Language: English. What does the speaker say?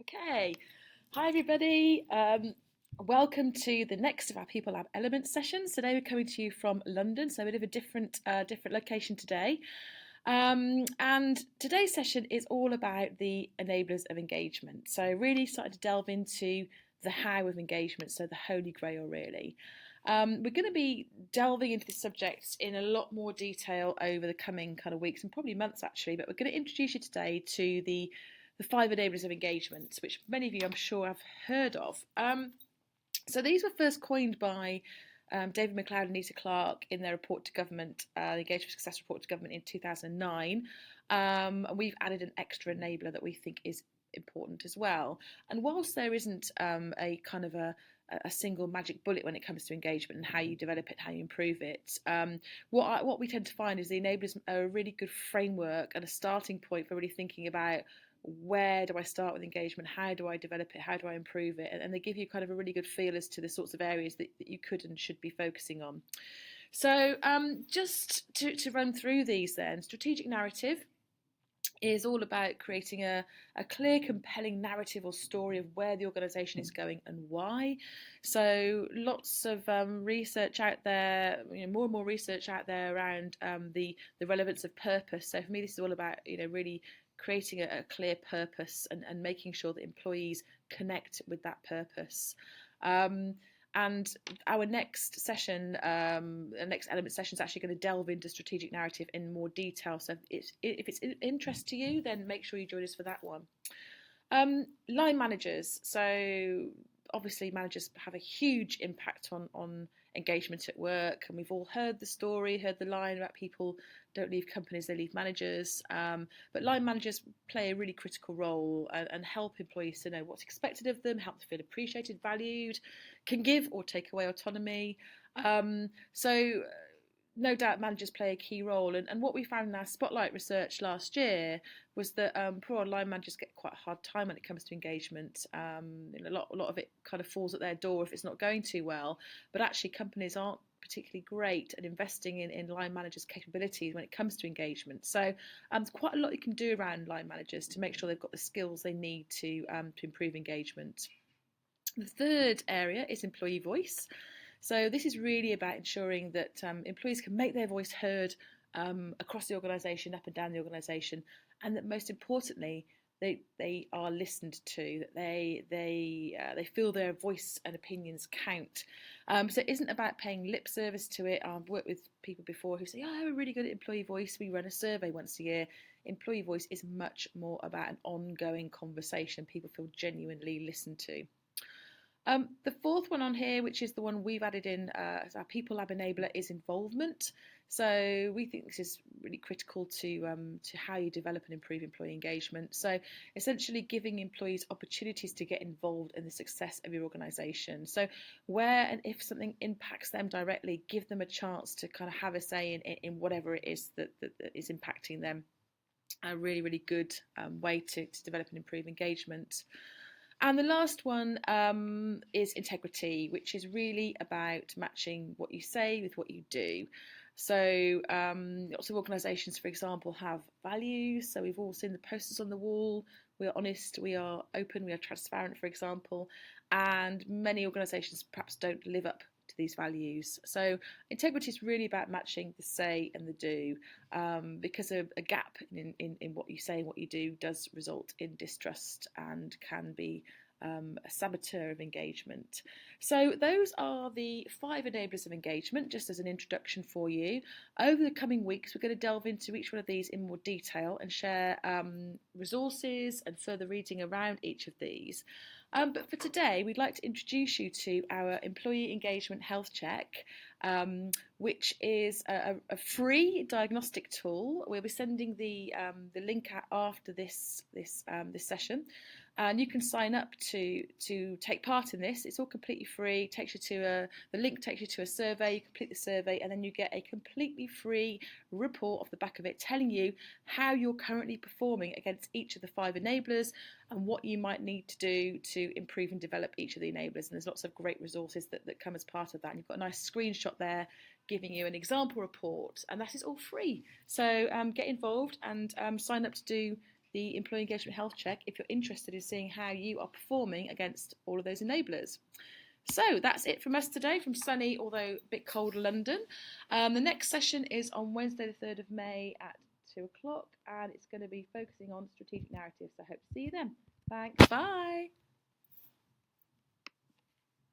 Okay, hi everybody. Welcome to the next of our People Lab Elements sessions. Today we're coming to you from London, so a bit of a different location today. And today's session is all about the enablers of engagement. So really starting to delve into the how of engagement, so the holy grail really. We're going to be delving into this subject in a lot more detail over the coming kind of weeks and probably months actually, but we're going to introduce you today to the five enablers of engagement, which many of you I'm sure have heard of. So these were first coined by David McLeod and Anita Clark in their report to government, the Engagement Success Report to government in 2009. And we've added an extra enabler that we think is important as well. And whilst there isn't a kind of a single magic bullet when it comes to engagement and how you develop it, how you improve it. What we tend to find is the enablers are a really good framework and a starting point for really thinking about where do I start with engagement, how do I develop it, how do I improve it, and they give you kind of a really good feel as to the sorts of areas that you could and should be focusing on. So just to run through these then, strategic narrative is all about creating a clear, compelling narrative or story of where the organisation is going and why. So lots of research out there, more and more research out there around the relevance of purpose. So for me, this is all about really creating a clear purpose and making sure that employees connect with that purpose. And our next session, the next element session, is actually going to delve into strategic narrative in more detail. So if it's of interest to you, then make sure you join us for that one. Line managers. So obviously managers have a huge impact on engagement at work, and we've all heard the story, heard the line about people don't leave companies, they leave managers. But line managers play a really critical role and help employees to know what's expected of them, help them feel appreciated, valued, can give or take away autonomy. So no doubt managers play a key role, and what we found in our spotlight research last year was that poor old line managers get quite a hard time when it comes to engagement. A lot of it kind of falls at their door if it's not going too well, but actually companies aren't particularly great at investing in line managers' capabilities when it comes to engagement. So there's quite a lot you can do around line managers to make sure they've got the skills they need to improve engagement. The third area is employee voice. So this is really about ensuring that employees can make their voice heard across the organisation, up and down the organisation, and that most importantly, they are listened to, that they feel their voice and opinions count. So it isn't about paying lip service to it. I've worked with people before who say, "Oh, we're really good at employee voice. We run a survey once a year." Employee voice is much more about an ongoing conversation. People feel genuinely listened to. The fourth one on here, which is the one we've added in as our People Lab enabler, is involvement. So we think this is really critical to how you develop and improve employee engagement. So essentially giving employees opportunities to get involved in the success of your organisation. So where and if something impacts them directly, give them a chance to kind of have a say in whatever it is that is impacting them. A really, really good way to develop and improve engagement. And the last one is integrity, which is really about matching what you say with what you do. So lots of organisations, for example, have values. So we've all seen the posters on the wall. We are honest, we are open, we are transparent, for example. And many organisations perhaps don't live up to these values. So integrity is really about matching the say and the do, because a gap in what you say and what you do does result in distrust and can be a saboteur of engagement. So those are the five enablers of engagement, just as an introduction for you. Over the coming weeks, we're going to delve into each one of these in more detail and share resources and further reading around each of these. But for today, we'd like to introduce you to our Employee Engagement Health Check, which is a free diagnostic tool. We'll be sending the link out after this session, and you can sign up to take part in this. It's all completely free. Takes you to the link takes you to a survey. You complete the survey, and then you get a completely free report off the back of it, telling you how you're currently performing against each of the five enablers and what you might need to do to improve and develop each of the enablers. And there's lots of great resources that come as part of that. And you've got a nice screenshot there giving you an example report, and that is all free. So get involved and sign up to do the Employee Engagement Health Check if you're interested in seeing how you are performing against all of those enablers. So that's it from us today from sunny, although a bit cold London. The next session is on Wednesday the 3rd of May at 2 o'clock, and it's going to be focusing on strategic narratives. So I hope to see you then. Thanks. Bye.